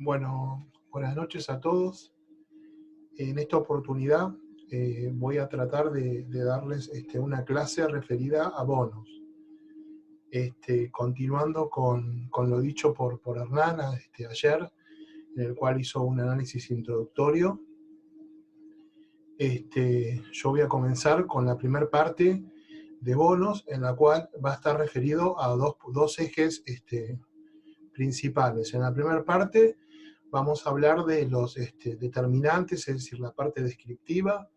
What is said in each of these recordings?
Bueno, buenas noches a todos. En esta oportunidad voy a tratar de darles una clase referida a bonos. Continuando con lo dicho por Hernán ayer, en el cual hizo un análisis introductorio. Yo voy a comenzar con la primera parte de bonos, en la cual va a estar referido a dos ejes principales. En la primera parte vamos a hablar de los determinantes, es decir, la parte descriptiva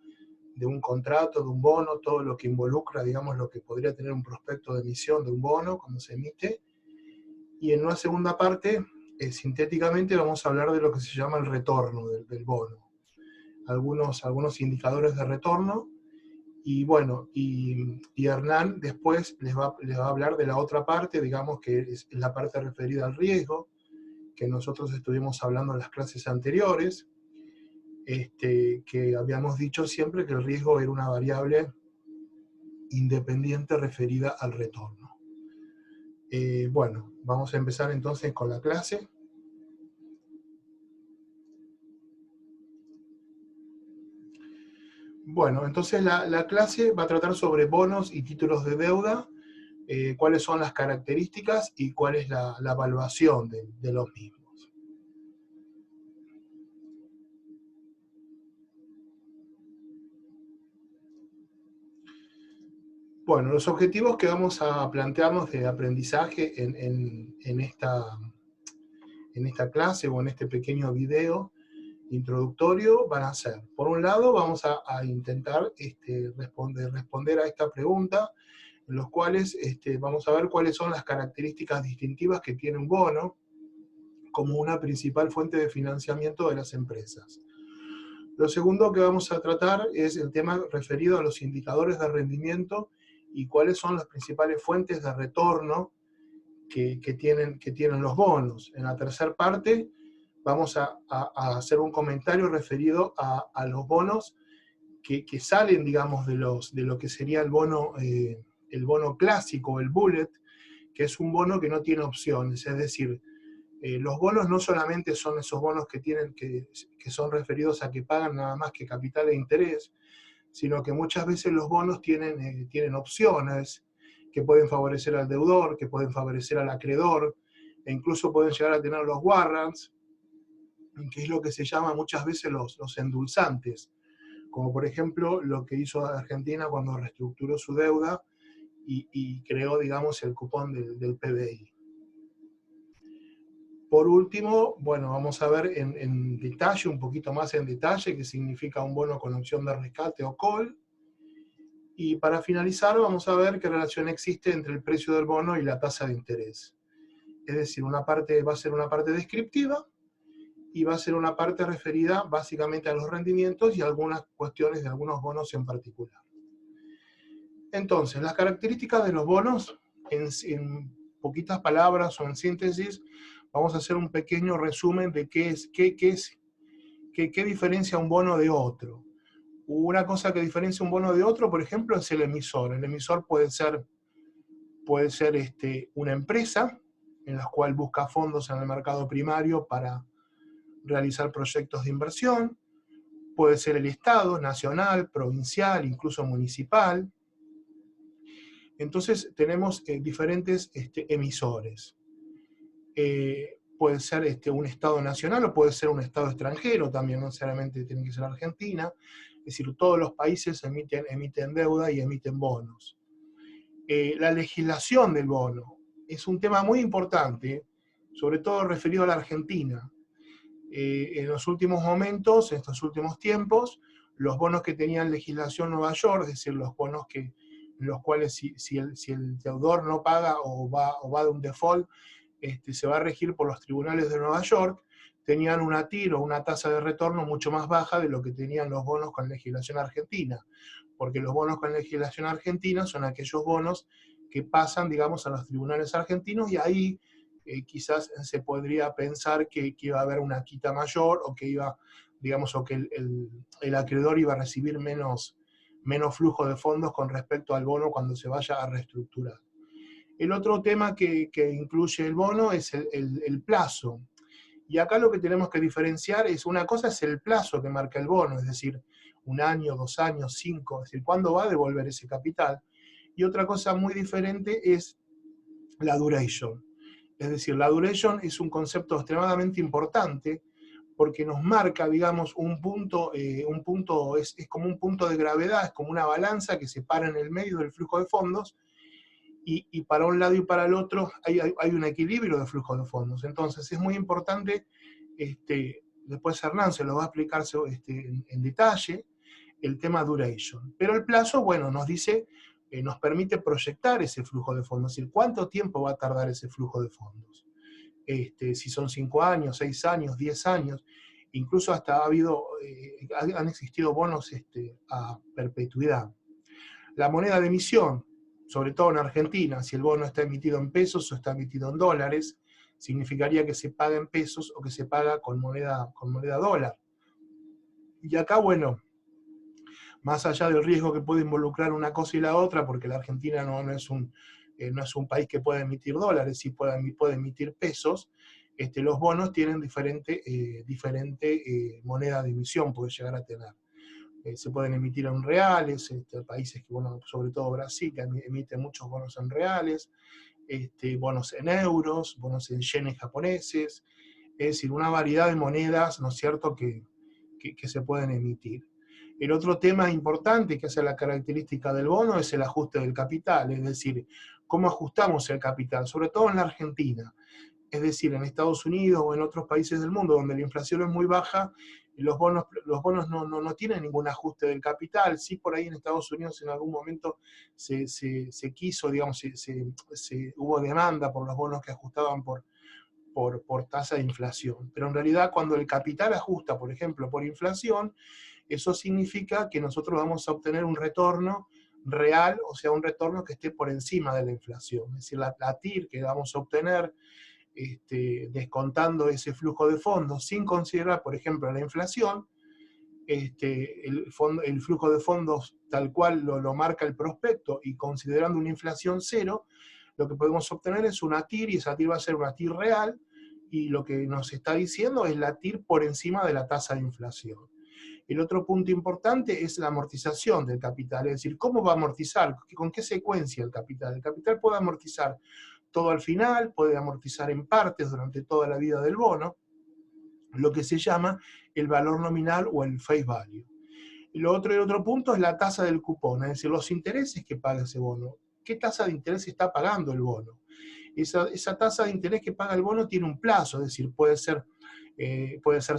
de un contrato, de un bono, todo lo que involucra, digamos, lo que podría tener un prospecto de emisión de un bono, cuando se emite. Y en una segunda parte, sintéticamente, vamos a hablar de lo que se llama el retorno del bono. Algunos indicadores de retorno. Y bueno, y Hernán después les va a hablar de la otra parte, digamos, que es la parte referida al riesgo, que nosotros estuvimos hablando en las clases anteriores, que habíamos dicho siempre que el riesgo era una variable independiente referida al retorno. Bueno, vamos a empezar entonces con la clase. Bueno, entonces la clase va a tratar sobre bonos y títulos de deuda, cuáles son las características y cuál es la evaluación de los mismos. Bueno, los objetivos que vamos a plantearnos de aprendizaje en esta clase o en este pequeño video introductorio van a ser, por un lado, vamos a intentar responder a esta pregunta, en los cuales vamos a ver cuáles son las características distintivas que tiene un bono como una principal fuente de financiamiento de las empresas. Lo segundo que vamos a tratar es el tema referido a los indicadores de rendimiento y cuáles son las principales fuentes de retorno que tienen los bonos. En la tercera parte vamos a hacer un comentario referido a los bonos que salen, digamos, de lo que sería el bono clásico, el bullet, que es un bono que no tiene opciones, es decir, los bonos no solamente son esos bonos que son referidos a que pagan nada más que capital e interés, sino que muchas veces los bonos tienen opciones que pueden favorecer al deudor, que pueden favorecer al acreedor, e incluso pueden llegar a tener los warrants, que es lo que se llama muchas veces los endulzantes, como por ejemplo lo que hizo Argentina cuando reestructuró su deuda y creó, digamos, el cupón del PBI. Por último, bueno, vamos a ver en detalle, un poquito más en detalle, qué significa un bono con opción de rescate o call. Y para finalizar, vamos a ver qué relación existe entre el precio del bono y la tasa de interés. Es decir, una parte va a ser una parte descriptiva y va a ser una parte referida básicamente a los rendimientos y a algunas cuestiones de algunos bonos en particular. Entonces, las características de los bonos, en poquitas palabras o en síntesis, vamos a hacer un pequeño resumen de qué diferencia un bono de otro. Una cosa que diferencia un bono de otro, por ejemplo, es el emisor. El emisor puede ser una empresa en la cual busca fondos en el mercado primario para realizar proyectos de inversión. Puede ser el Estado, nacional, provincial, incluso municipal. Entonces tenemos diferentes emisores. Puede ser un Estado nacional o puede ser un Estado extranjero, también no necesariamente tiene que ser Argentina. Es decir, todos los países emiten deuda y emiten bonos. La legislación del bono es un tema muy importante, sobre todo referido a la Argentina. En los últimos momentos, en estos últimos tiempos, los bonos que tenían legislación Nueva York, es decir, los bonos en los cuales si el deudor no paga o va de un default, se va a regir por los tribunales de Nueva York, tenían una TIR o una tasa de retorno mucho más baja de lo que tenían los bonos con legislación argentina, porque los bonos con legislación argentina son aquellos bonos que pasan, digamos, a los tribunales argentinos y ahí quizás se podría pensar que iba a haber una quita mayor o que el acreedor iba a recibir menos flujo de fondos con respecto al bono cuando se vaya a reestructurar. El otro tema que incluye el bono es el plazo. Y acá lo que tenemos que diferenciar es, una cosa es el plazo que marca el bono, es decir, 1 año, 2 años, 5, es decir, cuándo va a devolver ese capital. Y otra cosa muy diferente es la duration. Es decir, la duration es un concepto extremadamente importante porque nos marca, digamos, un punto es como un punto de gravedad, es como una balanza que se para en el medio del flujo de fondos, y para un lado y para el otro hay un equilibrio de flujo de fondos. Entonces es muy importante, después Hernán se lo va a explicar en detalle, el tema duration. Pero el plazo, bueno, nos dice, nos permite proyectar ese flujo de fondos, es decir, cuánto tiempo va a tardar ese flujo de fondos. Si son 5 años, 6 años, 10 años, incluso hasta han existido bonos a perpetuidad. La moneda de emisión, sobre todo en Argentina, si el bono está emitido en pesos o está emitido en dólares, significaría que se paga en pesos o que se paga con moneda dólar. Y acá, bueno, más allá del riesgo que puede involucrar una cosa y la otra, porque la Argentina no es un país que pueda emitir dólares, sí puede emitir pesos, los bonos tienen diferente moneda de emisión, puede llegar a tener. Se pueden emitir en reales, países que, bueno, sobre todo Brasil, que emite muchos bonos en reales, bonos en euros, bonos en yenes japoneses, es decir, una variedad de monedas, ¿no es cierto?, que se pueden emitir. El otro tema importante que hace la característica del bono es el ajuste del capital, es decir, cómo ajustamos el capital, sobre todo en la Argentina. Es decir, en Estados Unidos o en otros países del mundo donde la inflación es muy baja, los bonos no tienen ningún ajuste del capital. Sí, por ahí en Estados Unidos en algún momento se quiso, digamos, hubo demanda por los bonos que ajustaban por tasa de inflación. Pero en realidad cuando el capital ajusta, por ejemplo, por inflación, eso significa que nosotros vamos a obtener un retorno real, o sea, un retorno que esté por encima de la inflación. Es decir, la TIR que vamos a obtener descontando ese flujo de fondos, sin considerar, por ejemplo, la inflación, el flujo de fondos tal cual lo marca el prospecto y considerando una inflación cero, lo que podemos obtener es una TIR, y esa TIR va a ser una TIR real, y lo que nos está diciendo es la TIR por encima de la tasa de inflación. El otro punto importante es la amortización del capital, es decir, ¿cómo va a amortizar? ¿Con qué secuencia el capital? El capital puede amortizar todo al final, puede amortizar en partes durante toda la vida del bono, lo que se llama el valor nominal o el face value. El otro punto es la tasa del cupón, es decir, los intereses que paga ese bono. ¿Qué tasa de interés está pagando el bono? Esa tasa de interés que paga el bono tiene un plazo, es decir, puede ser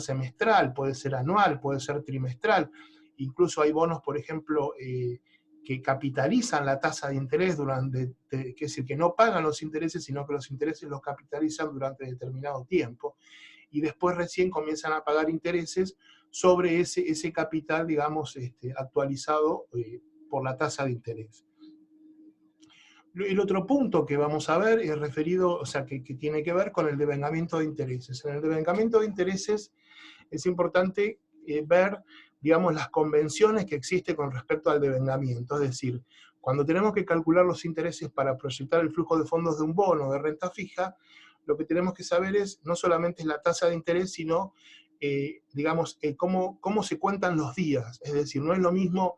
semestral, puede ser anual, puede ser trimestral. Incluso hay bonos, por ejemplo, que capitalizan la tasa de interés es decir, que no pagan los intereses, sino que los intereses los capitalizan durante determinado tiempo, y después recién comienzan a pagar intereses sobre ese capital, digamos, actualizado por la tasa de interés. El otro punto que vamos a ver es referido, o sea, que tiene que ver con el devengamiento de intereses. En el devengamiento de intereses es importante ver, digamos, las convenciones que existen con respecto al devengamiento. Es decir, cuando tenemos que calcular los intereses para proyectar el flujo de fondos de un bono de renta fija, lo que tenemos que saber es no solamente la tasa de interés, sino, digamos, cómo se cuentan los días. Es decir, no es lo mismo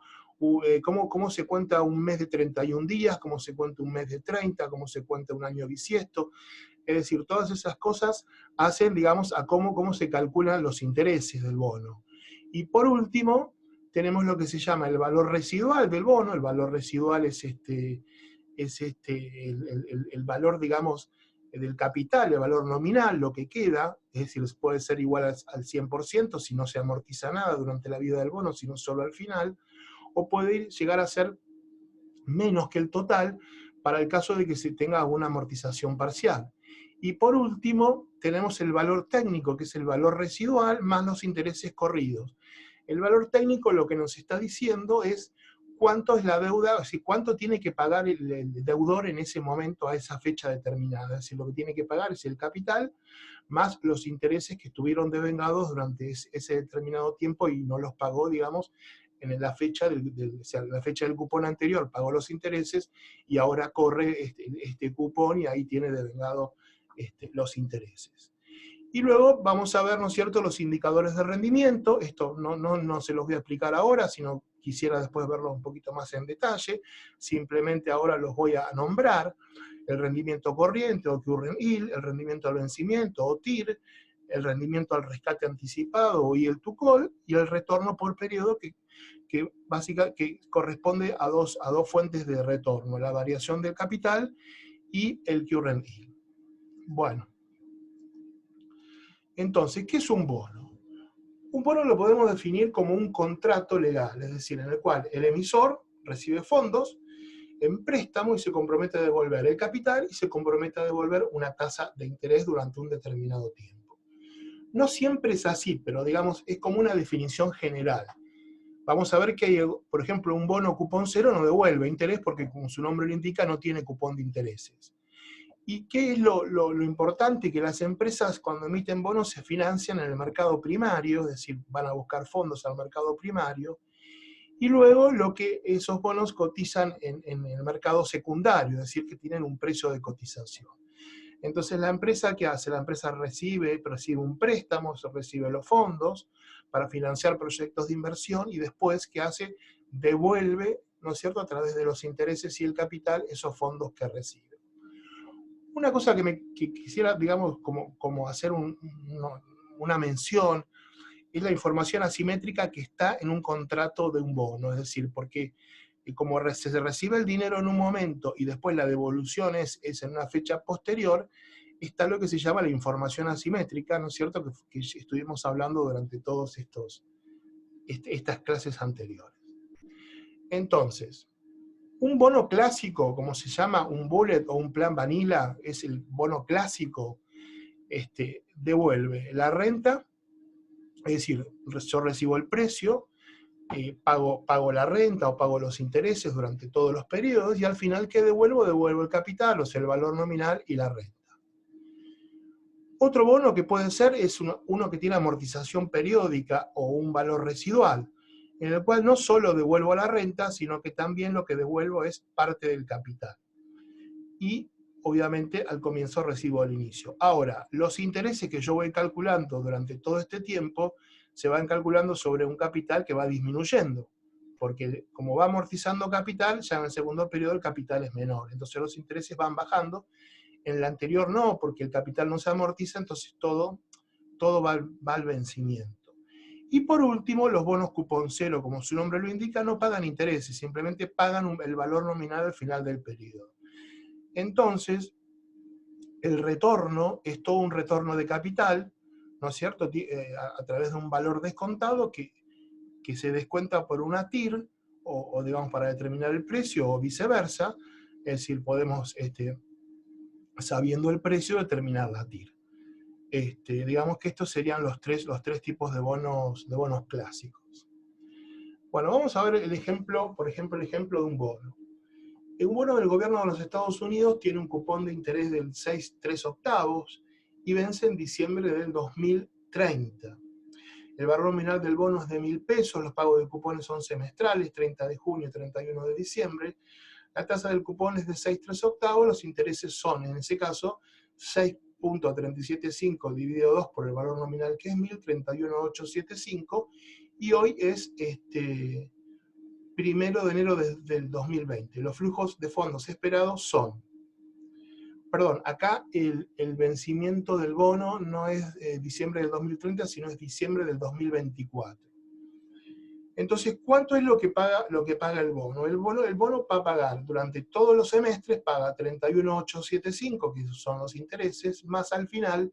cómo se cuenta un mes de 31 días, cómo se cuenta un mes de 30, cómo se cuenta un año bisiesto. Es decir, todas esas cosas hacen, digamos, a cómo se calculan los intereses del bono. Y por último, tenemos lo que se llama el valor residual del bono. El valor residual es el valor, digamos, del capital, el valor nominal, lo que queda, es decir, puede ser igual al 100% si no se amortiza nada durante la vida del bono, sino solo al final, o puede llegar a ser menos que el total para el caso de que se tenga una amortización parcial. Y por último, tenemos el valor técnico, que es el valor residual más los intereses corridos. El valor técnico lo que nos está diciendo es cuánto es la deuda, es decir, cuánto tiene que pagar el deudor en ese momento a esa fecha determinada. Es decir, lo que tiene que pagar es el capital más los intereses que estuvieron devengados durante ese determinado tiempo y no los pagó, digamos, en la fecha la fecha del cupón anterior pagó los intereses y ahora corre este cupón y ahí tiene devengado los intereses. Y luego vamos a ver, ¿no es cierto?, los indicadores de rendimiento. Esto no se los voy a explicar ahora, sino quisiera después verlo un poquito más en detalle. Simplemente ahora los voy a nombrar. El rendimiento corriente, o current yield, el rendimiento al vencimiento, o TIR, el rendimiento al rescate anticipado, o yield to call, y el retorno por periodo, que corresponde a dos fuentes de retorno, la variación del capital y el current yield. Bueno. Entonces, ¿qué es un bono? Un bono lo podemos definir como un contrato legal, es decir, en el cual el emisor recibe fondos en préstamo y se compromete a devolver el capital y se compromete a devolver una tasa de interés durante un determinado tiempo. No siempre es así, pero digamos, es como una definición general. Vamos a ver que hay, por ejemplo, un bono cupón cero no devuelve interés porque, como su nombre lo indica, no tiene cupón de intereses. ¿Y qué es lo importante? Que las empresas, cuando emiten bonos, se financian en el mercado primario, es decir, van a buscar fondos al mercado primario, y luego esos bonos cotizan en el mercado secundario, es decir, que tienen un precio de cotización. Entonces, ¿la empresa qué hace? La empresa recibe un préstamo, recibe los fondos para financiar proyectos de inversión, y después, ¿qué hace? Devuelve, ¿no es cierto?, a través de los intereses y el capital, esos fondos que recibe. Una cosa que quisiera, digamos, como hacer una mención, es la información asimétrica que está en un contrato de un bono, es decir, porque como se recibe el dinero en un momento y después la devolución es en una fecha posterior, está lo que se llama la información asimétrica, ¿no es cierto?, que estuvimos hablando durante todas estas clases anteriores. Entonces, un bono clásico, como se llama, un bullet o un plan vanilla, es el bono clásico, devuelve la renta, es decir, yo recibo el precio, pago la renta o pago los intereses durante todos los periodos, y al final, ¿qué devuelvo? Devuelvo el capital, o sea, el valor nominal y la renta. Otro bono que puede ser es uno que tiene amortización periódica o un valor residual, en el cual no solo devuelvo la renta, sino que también lo que devuelvo es parte del capital. Y obviamente al comienzo recibo al inicio. Ahora, los intereses que yo voy calculando durante todo este tiempo se van calculando sobre un capital que va disminuyendo, porque como va amortizando capital, ya en el segundo periodo el capital es menor, entonces los intereses van bajando. En el anterior no, porque el capital no se amortiza, entonces todo va al vencimiento. Y por último, los bonos cupón cero, como su nombre lo indica, no pagan intereses, simplemente pagan el valor nominal al final del periodo. Entonces, el retorno es todo un retorno de capital, ¿no es cierto?, a través de un valor descontado que se descuenta por una TIR, o digamos para determinar el precio, o viceversa, es decir, podemos, sabiendo el precio, determinar la TIR. Digamos que estos serían los tres tipos de bonos clásicos. Bueno, vamos a ver el ejemplo, por ejemplo, el ejemplo de un bono. Un bono del gobierno de los Estados Unidos tiene un cupón de interés del 6,3/8 y vence en diciembre del 2030. El valor nominal del bono es de 1.000 pesos, los pagos de cupones son semestrales, 30 de junio, 31 de diciembre. La tasa del cupón es de 6,3/8, los intereses son, en ese caso, 6,375 dividido 2 por el valor nominal, que es 1.000, 31,875, y hoy es 1 de enero del 2020. Los flujos de fondos esperados son, perdón, acá el vencimiento del bono no es diciembre del 2030, sino es diciembre del 2024. Entonces, ¿cuánto es lo que paga el bono? El bono va a pagar durante todos los semestres, paga 31,875, que son los intereses, más al final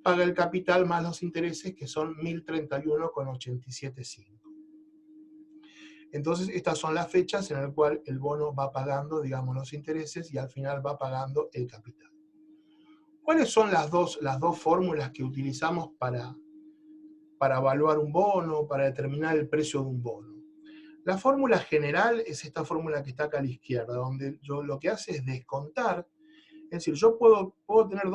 paga el capital más los intereses, que son 1.031,875. Entonces, estas son las fechas en las cuales el bono va pagando, digamos, los intereses, y al final va pagando el capital. ¿Cuáles son las dos fórmulas que utilizamos para evaluar un bono, para determinar el precio de un bono? La fórmula general es esta fórmula que está acá a la izquierda, donde yo lo que hace es descontar. Es decir, yo puedo tener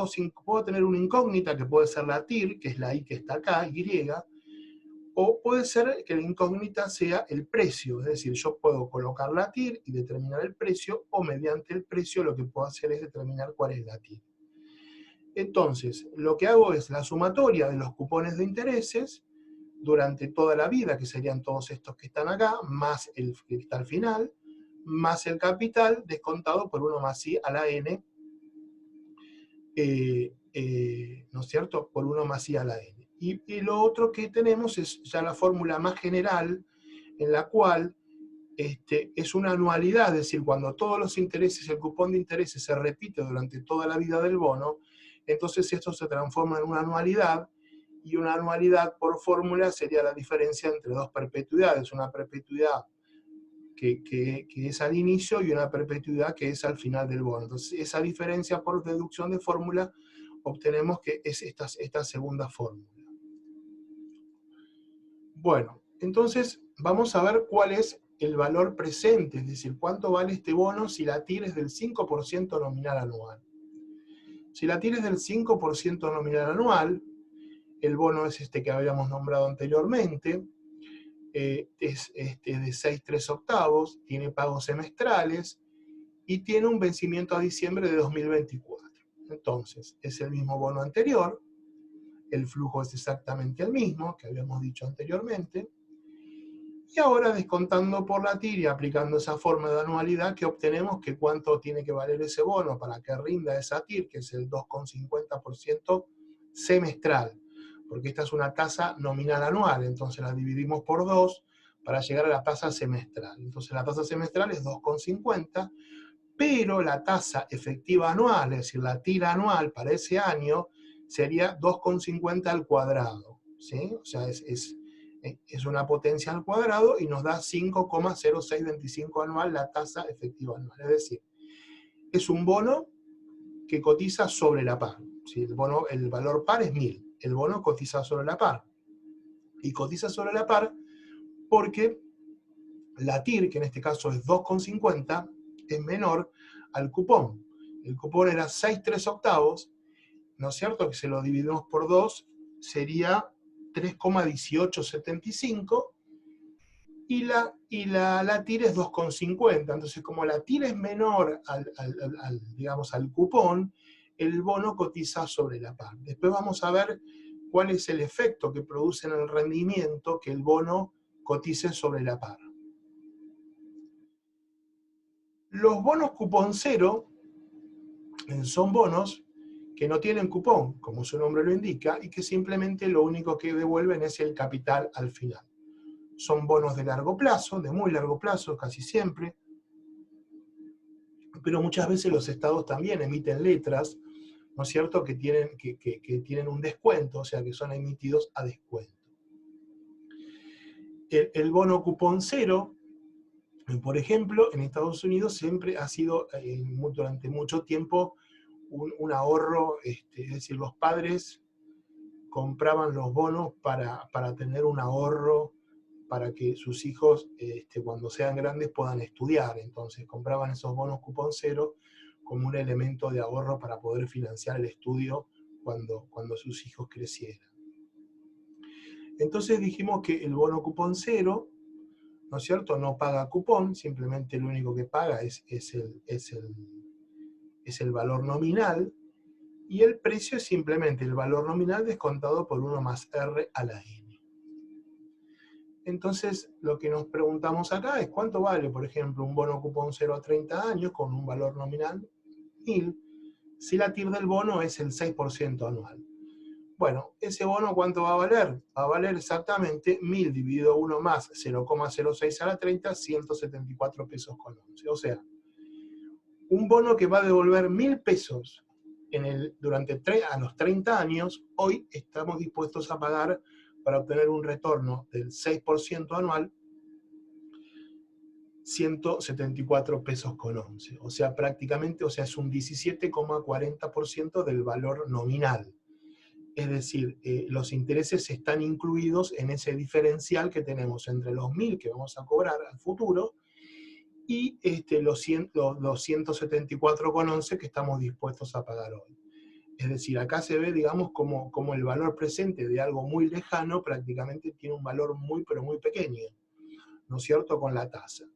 una incógnita, que puede ser la TIR, que es la I que está acá, Y, o puede ser que la incógnita sea el precio, es decir, yo puedo colocar la TIR y determinar el precio, o mediante el precio lo que puedo hacer es determinar cuál es la TIR. Entonces, lo que hago es la sumatoria de los cupones de intereses durante toda la vida, que serían todos estos que están acá, más el que está al final, más el capital descontado por 1 más i a la n, ¿no es cierto? Por 1 más i a la n. Y lo otro que tenemos es ya la fórmula más general, en la cual es una anualidad, es decir, cuando todos los intereses, el cupón de intereses se repite durante toda la vida del bono, entonces esto se transforma en una anualidad, y una anualidad por fórmula sería la diferencia entre dos perpetuidades, una perpetuidad que es al inicio y una perpetuidad que es al final del bono. Entonces, esa diferencia por deducción de fórmula obtenemos que es esta segunda fórmula. Bueno, entonces vamos a ver cuál es el valor presente, es decir, cuánto vale este bono si la TIR es del 5% nominal anual. Si la TIR es del 5% nominal anual, el bono es este que habíamos nombrado anteriormente, es de 6,3/8, tiene pagos semestrales y tiene un vencimiento a diciembre de 2024. Entonces, es el mismo bono anterior, el flujo es exactamente el mismo que habíamos dicho anteriormente, y ahora descontando por la TIR y aplicando esa forma de anualidad, que obtenemos que cuánto tiene que valer ese bono para que rinda esa TIR, que es el 2,50% semestral, porque esta es una tasa nominal anual, entonces la dividimos por 2 para llegar a la tasa semestral. Entonces la tasa semestral es 2,50, pero la tasa efectiva anual, es decir, la TIR anual para ese año, sería 2,50 al cuadrado, ¿sí? O sea, es una potencia al cuadrado y nos da 5,0625 anual la tasa efectiva anual. Es decir, es un bono que cotiza sobre la par. ¿Sí? El valor par es 1000, el bono cotiza sobre la par. Y cotiza sobre la par porque la TIR, que en este caso es 2,50, es menor al cupón. El cupón era 6,3/8, ¿no es cierto? Que se lo dividimos por 2, sería 3,1875, y la TIR es 2,50. Entonces, como la TIR es menor digamos, al cupón, el bono cotiza sobre la par. Después vamos a ver cuál es el efecto que produce en el rendimiento que el bono cotice sobre la par. Los bonos cupón cero son bonos que no tienen cupón, como su nombre lo indica, y que simplemente lo único que devuelven es el capital al final. Son bonos de largo plazo, de muy largo plazo, casi siempre, pero muchas veces los estados también emiten letras, ¿no es cierto?, que tienen un descuento, o sea, que son emitidos a descuento. El bono cupón cero, por ejemplo, en Estados Unidos siempre ha sido durante mucho tiempo un ahorro, es decir, los padres compraban los bonos para tener un ahorro para que sus hijos cuando sean grandes puedan estudiar. Entonces compraban esos bonos cupón cero como un elemento de ahorro para poder financiar el estudio cuando sus hijos crecieran. Entonces dijimos que el bono cupón cero, ¿no es cierto?, no paga cupón, simplemente lo único que paga es el valor nominal, y el precio es simplemente el valor nominal descontado por 1 más R a la N. Entonces, lo que nos preguntamos acá es cuánto vale, por ejemplo, un bono cupón 0 a 30 años con un valor nominal 1000, si la TIR del bono es el 6% anual. Bueno, ¿ese bono cuánto va a valer? Va a valer exactamente 1000 dividido 1 más 0,06 a la 30, 174 pesos con 11. O sea, un bono que va a devolver 1000 pesos durante a los 30 años, hoy estamos dispuestos a pagar para obtener un retorno del 6% anual, 174 pesos con 11. O sea, prácticamente, es un 17,40% del valor nominal. Es decir, los intereses están incluidos en ese diferencial que tenemos entre los 1000 que vamos a cobrar al futuro y los 174,11 que estamos dispuestos a pagar hoy. Es decir, acá se ve, digamos, como el valor presente de algo muy lejano prácticamente tiene un valor muy, pero muy pequeño, ¿no es cierto?, con la tasa.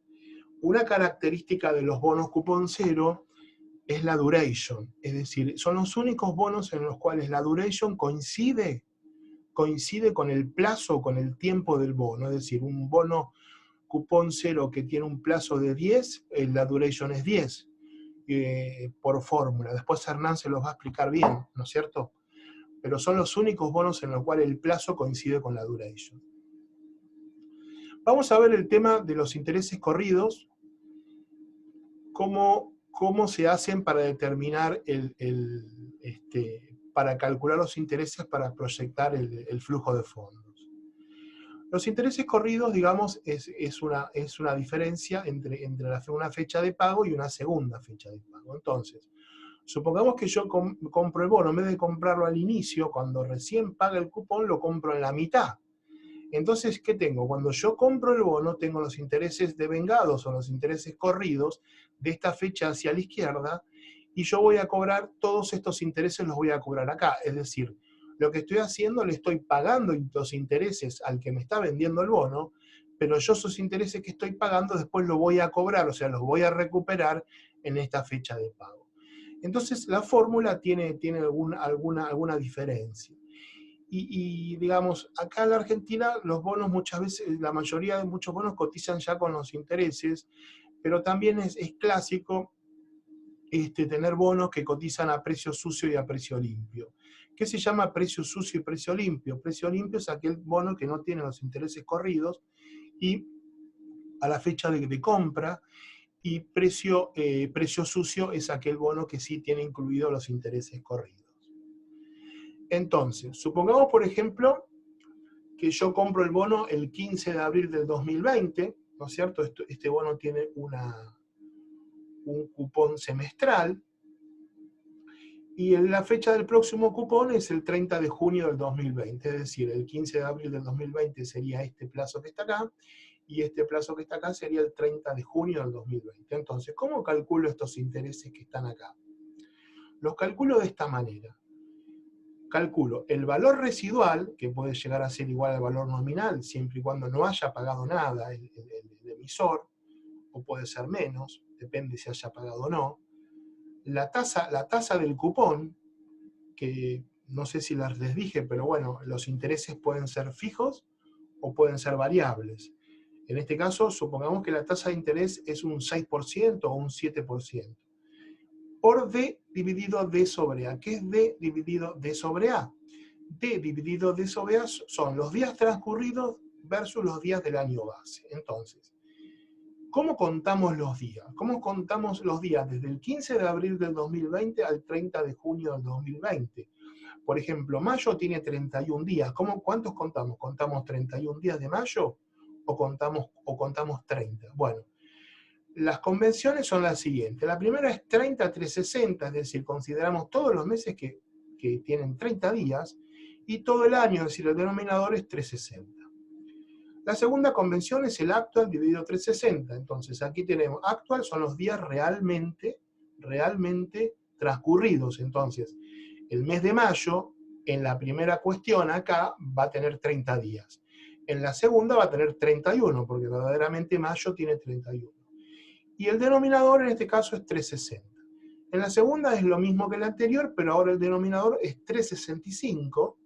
Una característica de los bonos cupón cero es la duration, es decir, son los únicos bonos en los cuales la duration coincide con el plazo, con el tiempo del bono, es decir, un bono cupón cero que tiene un plazo de 10, la duration es 10, por fórmula. Después Hernán se los va a explicar bien, ¿no es cierto? Pero son los únicos bonos en los cuales el plazo coincide con la duration. Vamos a ver el tema de los intereses corridos, cómo se hacen para determinar para calcular los intereses para proyectar el flujo de fondos. Los intereses corridos, digamos, es una diferencia entre una fecha de pago y una segunda fecha de pago. Entonces, supongamos que yo compro el bono, en vez de comprarlo al inicio, cuando recién paga el cupón, lo compro en la mitad. Entonces, ¿qué tengo? Cuando yo compro el bono, tengo los intereses devengados o los intereses corridos de esta fecha hacia la izquierda, y yo voy a cobrar, todos estos intereses los voy a cobrar acá. Es decir, lo que estoy haciendo, le estoy pagando los intereses al que me está vendiendo el bono, pero yo esos intereses que estoy pagando después los voy a cobrar, o sea, los voy a recuperar en esta fecha de pago. Entonces, la fórmula tiene alguna diferencia. Y digamos, acá en la Argentina los bonos muchas veces, la mayoría de muchos bonos cotizan ya con los intereses, pero también es clásico tener bonos que cotizan a precio sucio y a precio limpio. ¿Qué se llama precio sucio y precio limpio? Precio limpio es aquel bono que no tiene los intereses corridos y a la fecha de compra, y precio sucio es aquel bono que sí tiene incluidos los intereses corridos. Entonces, supongamos, por ejemplo, que yo compro el bono el 15 de abril del 2020, ¿no es cierto? Este bono tiene un cupón semestral, y la fecha del próximo cupón es el 30 de junio del 2020, es decir, el 15 de abril del 2020 sería este plazo que está acá, y este plazo que está acá sería el 30 de junio del 2020. Entonces, ¿cómo calculo estos intereses que están acá? Los calculo de esta manera. Calculo el valor residual, que puede llegar a ser igual al valor nominal, siempre y cuando no haya pagado nada el emisor, o puede ser menos, depende si haya pagado o no. La tasa del cupón, que no sé si les dije, pero bueno, los intereses pueden ser fijos o pueden ser variables. En este caso, supongamos que la tasa de interés es un 6% o un 7%. Por D dividido D sobre A. ¿Qué es D dividido D sobre A? D dividido D sobre A son los días transcurridos versus los días del año base. Entonces, ¿cómo contamos los días? ¿Cómo contamos los días desde el 15 de abril del 2020 al 30 de junio del 2020? Por ejemplo, mayo tiene 31 días. ¿Cuántos contamos? ¿Contamos 31 días de mayo o contamos 30? Bueno, las convenciones son las siguientes. La primera es 30-360, es decir, consideramos todos los meses que tienen 30 días, y todo el año, es decir, el denominador es 360. La segunda convención es el actual dividido 360. Entonces, aquí tenemos, actual son los días realmente transcurridos. Entonces, el mes de mayo, en la primera cuestión acá, va a tener 30 días. En la segunda va a tener 31, porque verdaderamente mayo tiene 31. Y el denominador en este caso es 360. En la segunda es lo mismo que la anterior, pero ahora el denominador es 365,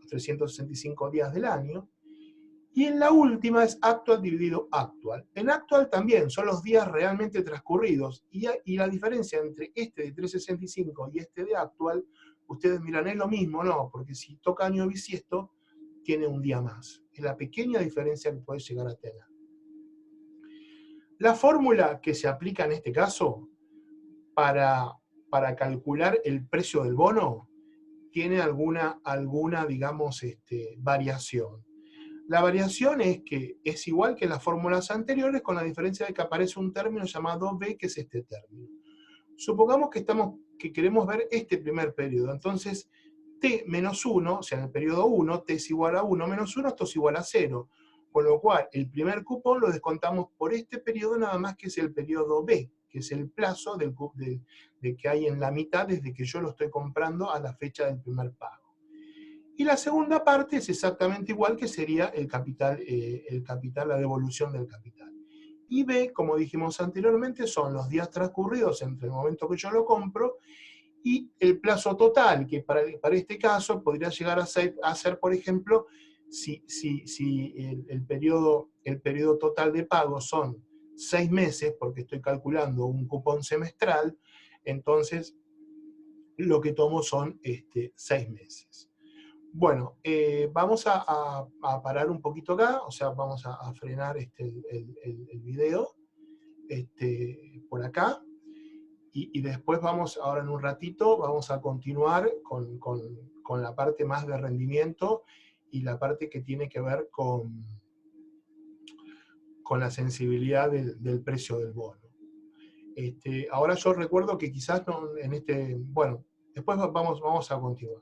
365 días del año. Y en la última es actual dividido actual. En actual también son los días realmente transcurridos, y la diferencia entre este de 365 y este de actual, ustedes miran, ¿es lo mismo? No, porque si toca año bisiesto, tiene un día más. Es la pequeña diferencia que puede llegar a tener. La fórmula que se aplica en este caso para calcular el precio del bono tiene alguna digamos, variación. La variación es que es igual que las fórmulas anteriores, con la diferencia de que aparece un término llamado B, que es este término. Supongamos que queremos ver este primer periodo. Entonces, T menos 1, o sea, en el periodo 1, T es igual a 1 menos 1, esto es igual a 0. Con lo cual, el primer cupón lo descontamos por este periodo, nada más, que es el periodo B, que es el plazo de que hay en la mitad desde que yo lo estoy comprando a la fecha del primer pago. Y la segunda parte es exactamente igual, que sería el capital, la devolución del capital. Y B, como dijimos anteriormente, son los días transcurridos entre el momento que yo lo compro y el plazo total, que para este caso podría llegar a ser por ejemplo, si el periodo total de pago son 6 meses, porque estoy calculando un cupón semestral, entonces lo que tomo son 6 meses. Bueno, vamos a parar un poquito acá, o sea, vamos a frenar el video por acá, y después vamos, ahora en un ratito, vamos a continuar con la parte más de rendimiento y la parte que tiene que ver con la sensibilidad del precio del bono. Ahora yo recuerdo que quizás no, bueno, después vamos a continuar.